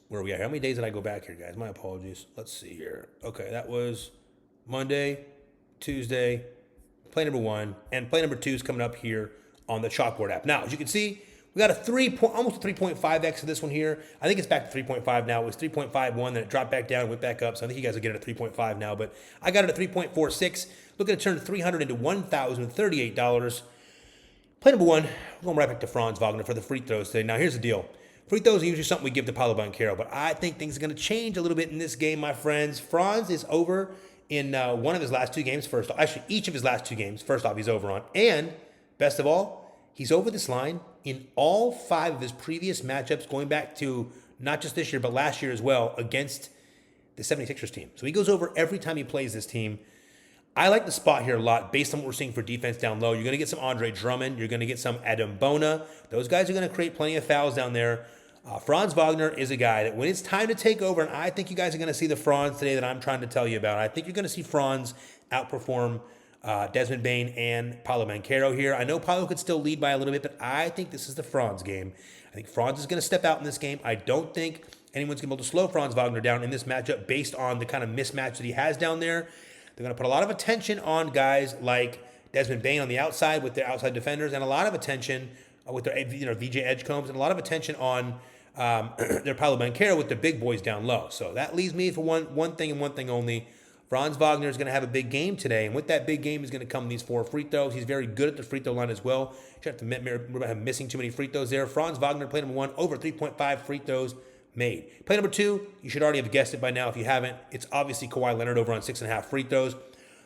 Speaker 1: Where are we at? How many days did I go back here, guys? My apologies. Let's see here. Okay, that was Monday, Tuesday, play number 1, and play number 2 is coming up here on the Chalkboard app. Now, as you can see, we got almost a 3.5x of this one here. I think it's back to 3.5 now. It was 3.51, then it dropped back down and went back up. So I think you guys will get it at 3.5 now, but I got it at 3.46. Looking to turn $300 into $1,038. Play number 1, we're going right back to Franz Wagner for the free throws today. Now, here's the deal. Free throws are usually something we give to Paolo Banchero, but I think things are going to change a little bit in this game, my friends. Franz is over in one of his last 2 games. Each of his last 2 games. First off, he's over on. And, best of all, he's over this line in all 5 of his previous matchups, going back to not just this year, but last year as well, against the 76ers team. So he goes over every time he plays this team. I like the spot here a lot based on what we're seeing for defense down low. You're going to get some Andre Drummond. You're going to get some Adam Bona. Those guys are going to create plenty of fouls down there. Franz Wagner is a guy that when it's time to take over, and I think you guys are going to see the Franz today that I'm trying to tell you about. I think you're going to see Franz outperform Desmond Bane and Paolo Banchero here. I know Paolo could still lead by a little bit, but I think this is the Franz game. I think Franz is going to step out in this game. I don't think anyone's going to be able to slow Franz Wagner down in this matchup based on the kind of mismatch that he has down there. They're going to put a lot of attention on guys like Desmond Bane on the outside with their outside defenders, and a lot of attention with their VJ Edgecombs, and a lot of attention on their Paolo Banchero with the big boys down low. So that leaves me for one thing and one thing only. Franz Wagner is going to have a big game today, and with that big game is going to come these 4 free throws. He's very good at the free throw line as well. You have to worry about him missing too many free throws there. Franz Wagner, play number 1, over 3.5 free throws made. Play number 2, you should already have guessed it by now if you haven't. It's obviously Kawhi Leonard over on 6.5 free throws.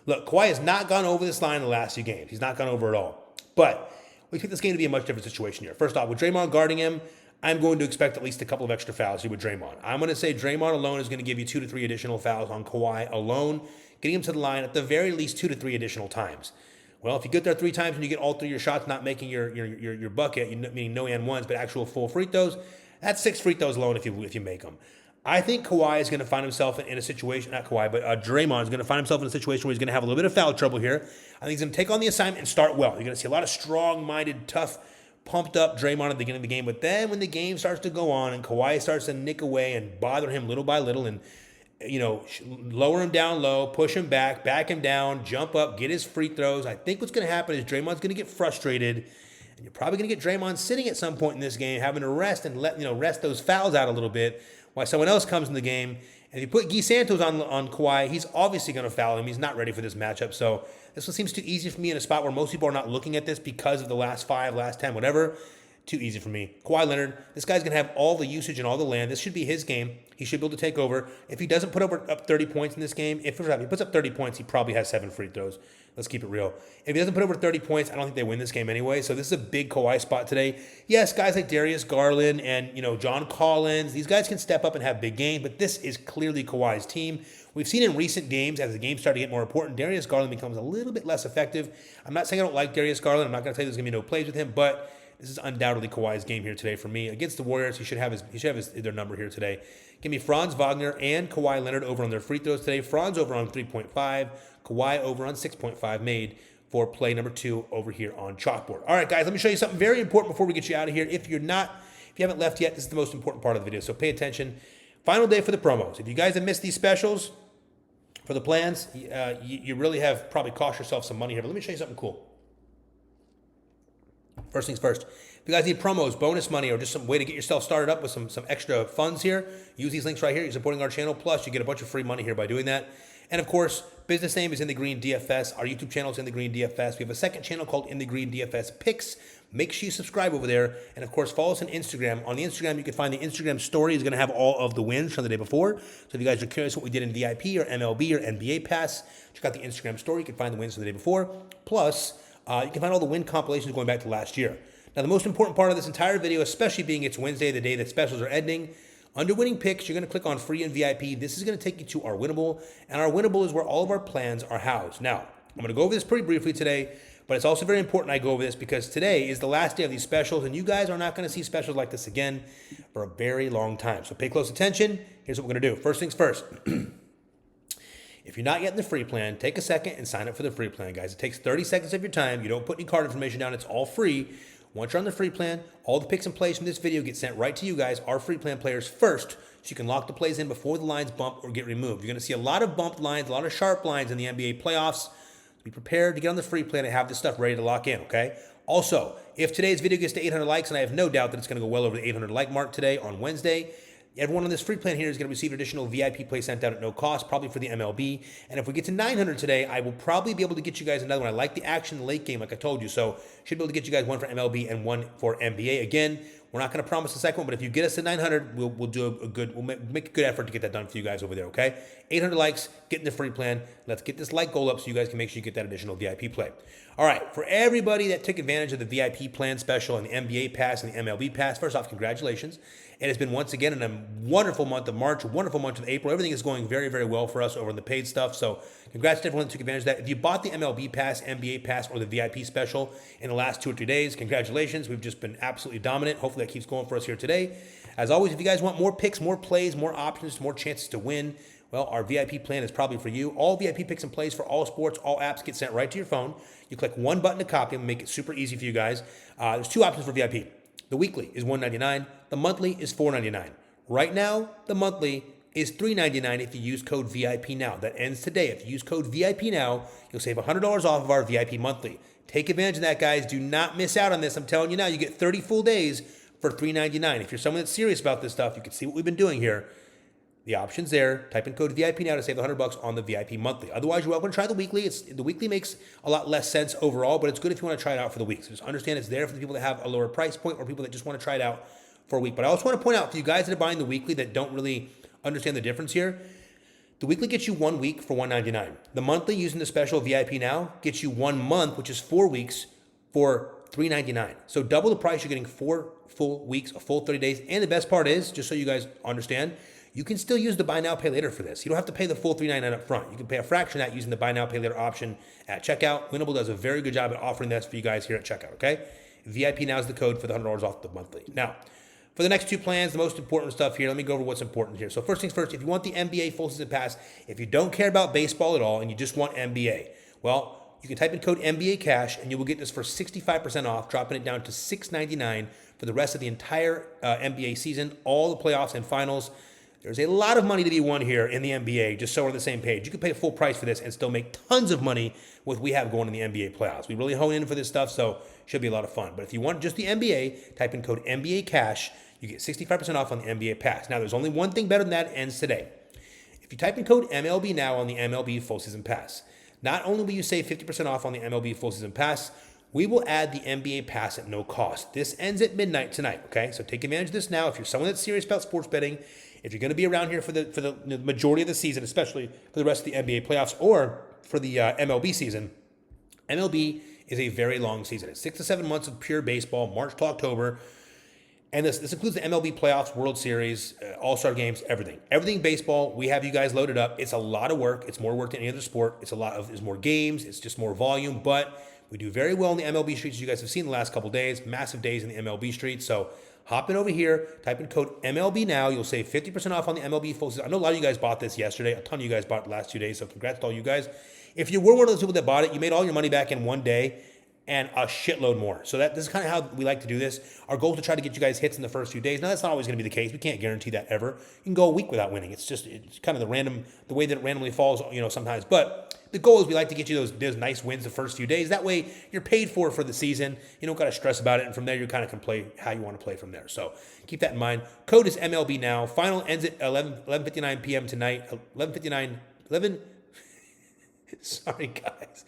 Speaker 1: Look, Kawhi has not gone over this line in the last few games. He's not gone over at all. But we expect this game to be a much different situation here. First off, with Draymond guarding him, I'm going to expect at least a couple of extra fouls here with Draymond. I'm going to say Draymond alone is going to give you 2 to 3 additional fouls on Kawhi alone, getting him to the line at the very least 2 to 3 additional times. Well, if you get there 3 times and you get all 3 of your shots not making your bucket, meaning no and ones, but actual full free throws, that's 6 free throws alone if you make them. I think Kawhi is going to find himself in a situation, not Kawhi, but Draymond is going to find himself in a situation where he's going to have a little bit of foul trouble here. I think he's going to take on the assignment and start well. You're going to see a lot of strong-minded, tough, pumped-up Draymond at the beginning of the game. But then when the game starts to go on and Kawhi starts to nick away and bother him little by little and, lower him down low, push him back him down, jump up, get his free throws, I think what's going to happen is Draymond's going to get frustrated. And you're probably going to get Draymond sitting at some point in this game, having to rest and rest those fouls out a little bit while someone else comes in the game. And if you put Guy Santos on Kawhi, he's obviously going to foul him. He's not ready for this matchup. So this one seems too easy for me in a spot where most people are not looking at this because of the last 5, last 10, whatever. Too easy for me. Kawhi Leonard, this guy's going to have all the usage and all the land. This should be his game. He should be able to take over. If he doesn't put up 30 points in this game, if he puts up 30 points, he probably has 7 free throws. Let's keep it real. If he doesn't put over 30 points, I don't think they win this game anyway. So this is a big Kawhi spot today. Yes, guys like Darius Garland and John Collins, these guys can step up and have big games, but this is clearly Kawhi's team. We've seen in recent games, as the games start to get more important, Darius Garland becomes a little bit less effective. I'm not saying I don't like Darius Garland. I'm not going to tell you there's going to be no plays with him, but this is undoubtedly Kawhi's game here today for me. Against the Warriors, he should have their number here today. Give me Franz Wagner and Kawhi Leonard over on their free throws today. Franz over on 3.5, Kawhi over on 6.5 made. for play number 2 over here on Chalkboard. All right, guys, let me show you something very important before we get you out of here. If you haven't left yet, this is the most important part of the video, so pay attention. Final day for the promos. If you guys have missed these specials for the plans, you really have probably cost yourself some money here, but let me show you something cool. First things first, if you guys need promos, bonus money, or just some way to get yourself started up with some extra funds here, use these links right here. You're supporting our channel, plus you get a bunch of free money here by doing that. And of course, business name is In the Green DFS. Our YouTube channel is In the Green DFS. We have a second channel called In the Green DFS Picks. Make sure you subscribe over there. And of course, follow us on Instagram. On the Instagram, you can find the Instagram story is going to have all of the wins from the day before. So if you guys are curious what we did in VIP or MLB or NBA Pass, check out the Instagram story. You can find the wins from the day before. Plus, you can find all the win compilations going back to last year. Now, the most important part of this entire video, especially being it's Wednesday, the day that specials are ending, under winning picks, you're going to click on free and VIP. This is going to take you to our winnable, and our winnable is where all of our plans are housed. Now, I'm going to go over this pretty briefly today, but it's also very important I go over this because today is the last day of these specials, and you guys are not going to see specials like this again for a very long time. So pay close attention. Here's what we're going to do. First things first. If you're not yet in the free plan, take a second and sign up for the free plan, guys. It takes 30 seconds of your time. You don't put any card information down. It's all free. Once you're on the free plan, all the picks and plays from this video get sent right to you guys, our free plan players first, so you can lock the plays in before the lines bump or get removed. You're going to see a lot of bumped lines, a lot of sharp lines in the NBA playoffs. Be prepared to get on the free plan and have this stuff ready to lock in, okay? Also, if today's video gets to 800 likes, and I have no doubt that it's going to go well over the 800 like mark today on Wednesday, everyone on this free plan here is going to receive an additional VIP play sent out at no cost, probably for the MLB. And if we get to 900 today, I will probably be able to get you guys another one. I like the action late game, like I told you. So should be able to get you guys one for MLB and one for NBA. Again, we're not going to promise the second one, but if you get us to 900, we'll make a good effort to get that done for you guys over there, okay? 800 likes, get in the free plan. Let's get this like goal up so you guys can make sure you get that additional VIP play. All right, for everybody that took advantage of the VIP plan special and the NBA pass and the MLB pass, first off, congratulations. It has been once again a wonderful month of March, a wonderful month of April. Everything is going very, very well for us over in the paid stuff. So congrats to everyone that took advantage of that. If you bought the MLB pass, NBA pass, or the VIP special in the last 2 or 3 days, congratulations. We've just been absolutely dominant. Hopefully that keeps going for us here today. As always, if you guys want more picks, more plays, more options, more chances to win, well, our VIP plan is probably for you. All VIP picks and plays for all sports, all apps get sent right to your phone. You click one button to copy them, make it super easy for you guys. There's 2 options for VIP. The weekly is $199. The monthly is $499. Right now, the monthly is $399 if you use code VIP now. That ends today. If you use code VIP now, you'll save $100 off of our VIP monthly. Take advantage of that, guys. Do not miss out on this. I'm telling you now, you get 30 full days for $399. If you're someone that's serious about this stuff, you can see what we've been doing here. The option's there. Type in code VIP now to save the $100 on the VIP monthly. Otherwise, you're welcome to try the weekly. The weekly makes a lot less sense overall, but it's good if you want to try it out for the week. So just understand it's there for the people that have a lower price point or people that just want to try it out for a week. But I also want to point out for you guys that are buying the weekly that don't really understand the difference here, the weekly gets you 1 week for $199. The monthly, using the special VIP now, gets you 1 month, which is 4 weeks, for $399. So double the price. You're getting 4 full weeks, a full 30 days. And the best part is, just so you guys understand, you can still use the buy now, pay later for this. You don't have to pay the full $399 up front. You can pay a fraction of that using the buy now, pay later option at checkout. Winnable does a very good job at offering this for you guys here at checkout, okay? VIP now is the code for the $100 off the monthly. Now, for the next 2 plans, the most important stuff here, let me go over what's important here. So first things first, if you want the NBA full season pass, if you don't care about baseball at all and you just want NBA, well, you can type in code NBA Cash and you will get this for 65% off, dropping it down to $699 for the rest of the entire NBA season, all the playoffs and finals. There's a lot of money to be won here in the NBA, just so we're on the same page. You can pay full price for this and still make tons of money with what we have going in the NBA playoffs. We really hone in for this stuff, so it should be a lot of fun. But if you want just the NBA, type in code NBA Cash. You get 65% off on the NBA pass. Now, there's only one thing better than that ends today. If you type in code MLB now on the MLB full season pass, not only will you save 50% off on the MLB full season pass, we will add the NBA pass at no cost. This ends at midnight tonight, okay? So take advantage of this now. If you're someone that's serious about sports betting, if you're going to be around here for the majority of the season, especially for the rest of the NBA playoffs or for the MLB season, MLB is a very long season. It's 6 to 7 months of pure baseball, March to October. And this includes the MLB playoffs, World Series, All-Star games, everything. Everything baseball, we have you guys loaded up. It's a lot of work. It's more work than any other sport. There's more games. It's just more volume. But we do very well in the MLB streets, as you guys have seen the last couple days. Massive days in the MLB streets. So Hop in over here, type in code MLB now. You'll save 50% off on the MLB full season. I know a lot of you guys bought this yesterday. A ton of you guys bought it the last 2 days, so congrats to all you guys. If you were one of those people that bought it, you made all your money back in one day and a shitload more. So this is kind of how we like to do this. Our goal is to try to get you guys hits in the first few days. Now, that's not always going to be the case. We can't guarantee that ever. You can go a week without winning. It's kind of the way that it randomly falls, sometimes. But the goal is we like to get you those nice wins the first few days. That way, you're paid for the season. You don't got to stress about it. And from there, you kind of can play how you want to play from there. So keep that in mind. Code is MLB now. Final ends at 11:59 p.m. tonight. 11. Sorry, guys.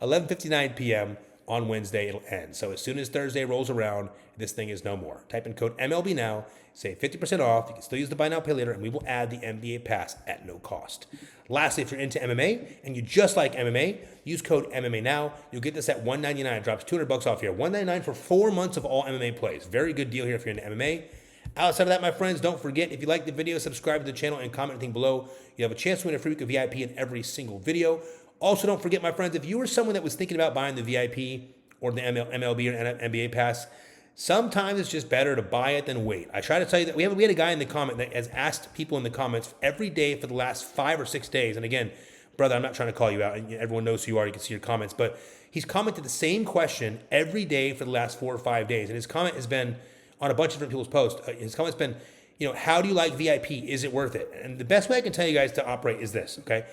Speaker 1: 11:59 p.m. on Wednesday, it'll end. So as soon as Thursday rolls around, this thing is no more. Type in code MLB now, save 50% off. You can still use the buy now, pay later, and we will add the NBA pass at no cost. Lastly, if you're into MMA and you just like MMA, use code MMA now. You'll get this at $199. It drops $200 off here. $199 for 4 months of all MMA plays. Very good deal here if you're into MMA. Outside of that, my friends, don't forget, if you like the video, subscribe to the channel and comment anything below. You have a chance to win a free week of VIP in every single video. Also, don't forget, my friends, if you were someone that was thinking about buying the VIP or the MLB or NBA pass, sometimes it's just better to buy it than wait. I try to tell you that we had a guy in the comment that has asked people in the comments every day for the last 5 or 6 days. And again, brother, I'm not trying to call you out. Everyone knows who you are. You can see your comments. But he's commented the same question every day for the last 4 or 5 days. And his comment has been on a bunch of different people's posts. His comment's been, how do you like VIP? Is it worth it? And the best way I can tell you guys to operate is this, okay?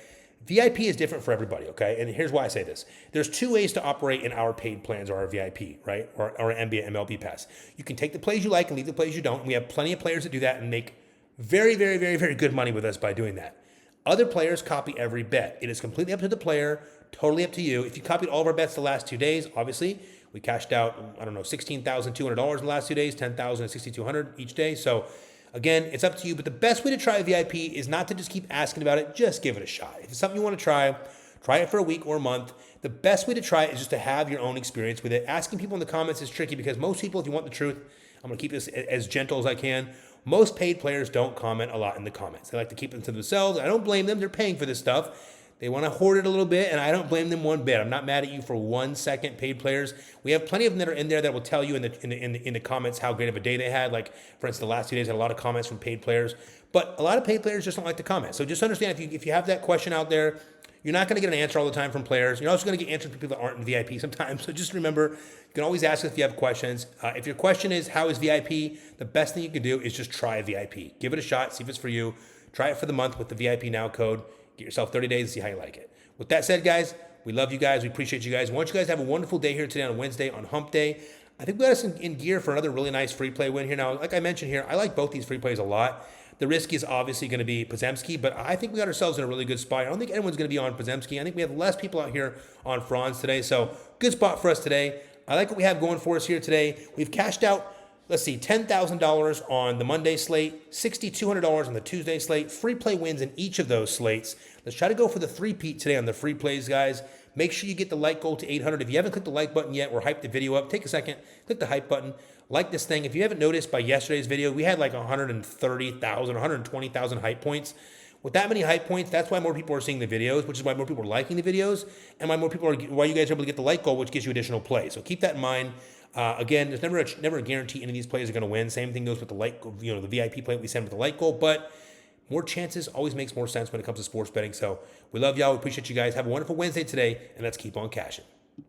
Speaker 1: VIP is different for everybody, okay? And here's why I say this. There's 2 ways to operate in our paid plans or our VIP, right? Or our NBA MLB pass. You can take the plays you like and leave the plays you don't. And we have plenty of players that do that and make very, very, very, very good money with us by doing that. Other players copy every bet. It is completely up to the player, totally up to you. If you copied all of our bets the last 2 days, obviously, we cashed out, $16,200 in the last 2 days, $10,000 and $6,200 each day. So again, it's up to you, but the best way to try a VIP is not to just keep asking about it, just give it a shot. If it's something you want to try it for a week or a month. The best way to try it is just to have your own experience with it. Asking people in the comments is tricky because most people, if you want the truth, I'm going to keep this as gentle as I can. Most paid players don't comment a lot in the comments. They like to keep them to themselves. I don't blame them. They're paying for this stuff. They want to hoard it a little bit, and I don't blame them one bit. I'm not mad at you for 1 second, paid players. We have plenty of them that are in there that will tell you in the comments how great of a day they had. Like, for instance, the last 2 days had a lot of comments from paid players. But a lot of paid players just don't like to comment. So just understand, if you have that question out there, you're not going to get an answer all the time from players. You're also going to get answers from people that aren't in VIP sometimes. So just remember, you can always ask if you have questions. If your question is, how is VIP? The best thing you can do is just try a VIP. Give it a shot. See if it's for you. Try it for the month with the VIP Now code. Get yourself 30 days and see how you like it. With that said, guys, we love you guys. We appreciate you guys. We want you guys to have a wonderful day here today on Wednesday on Hump Day. I think we got us in gear for another really nice free play win here. Now, like I mentioned here, I like both these free plays a lot. The risk is obviously going to be Podziemski, but I think we got ourselves in a really good spot. I don't think anyone's going to be on Podziemski. I think we have less people out here on Franz today, so good spot for us today. I like what we have going for us here today. We've cashed out, let's see, $10,000 on the Monday slate, $6,200 on the Tuesday slate. Free play wins in each of those slates. Let's try to go for the three-peat today on the free plays, guys. Make sure you get the like goal to 800. If you haven't clicked the like button yet or hyped the video up, take a second, click the hype button, like this thing. If you haven't noticed by yesterday's video, we had like 130,000, 120,000 hype points. With that many hype points, that's why more people are seeing the videos, which is why more people are liking the videos, and why you guys are able to get the like goal, which gives you additional play. So keep that in mind. Again, there's never a guarantee any of these plays are going to win. Same thing goes with the like, the VIP play we send with the like goal, but more chances always makes more sense when it comes to sports betting. So we love y'all. We appreciate you guys. Have a wonderful Wednesday today, and let's keep on cashing.